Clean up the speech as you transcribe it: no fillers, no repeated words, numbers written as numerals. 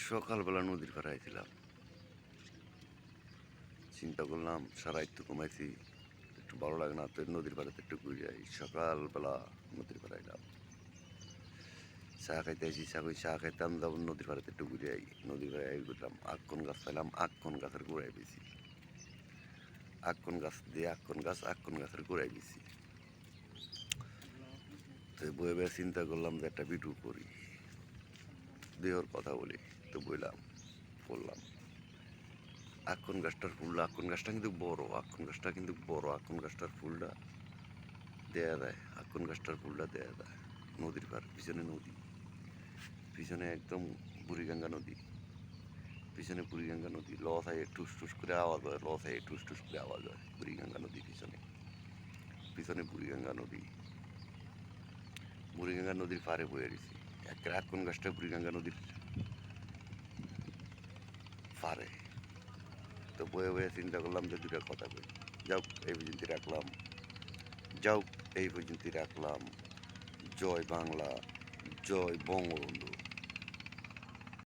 সকালবেলা নদীর পাড়ে আইছিলাম, চিন্তা করলাম সারা একটু কমাইছি, একটু ভালো লাগে না তো নদীর পাড়েতে একটু ঘুরে যাই। সকালবেলা নদীর পাড়ে আইলাম, চা খাইতে আইসি, চা খাইতাম যাবো নদীর পাড়েতে একটু ঘুরে আই। নদীর পাড়ে আই ঘুরলাম, আক্কন গাছ পাইলাম, আক্কন গাছের গোড়ায় বেশি, আক্কন গাছ দিয়ে আক্কন গাছের গোড়ায় বেশি। তো বয়ে বয়ে চিন্তা করলাম যে একটা ভিডিও করি, দেহর কথা বলি। তো বইলাম, করলাম। আক্কন গাছটার ফুলটা, আক্কন গাছটা কিন্তু বড়, আক্কন গাছটা কিন্তু বড়, আক্কন গাছটার ফুলটা দেয়া যায়, আক্কন গাছটার ফুলটা দেয়া যায়। নদীর পার, পিছনে নদী, পিছনে একদম বুড়িগঙ্গা নদী, পিছনে বুড়িগঙ্গা নদী। লস আই টুস টুস করে আওয়াজ হয়, লস আই টুস টুস করে আওয়াজ হয়। বুড়িগঙ্গা নদী পিছনে, পিছনে বুড়িগঙ্গা নদী, বুড়িগঙ্গা নদীর পাড়ে বয়ে রয়েছি। একটা আক্কন গাছটা বুড়িগঙ্গা নদীর পাড়ে। তো বয়ে বয়ে চিন্তা করলাম যে দুটা কথা কই। যাও এই পর্যন্ত রাখলাম, যাও এই পর্যন্ত রাখলাম। জয় বাংলা, জয় বঙ্গবন্ধু।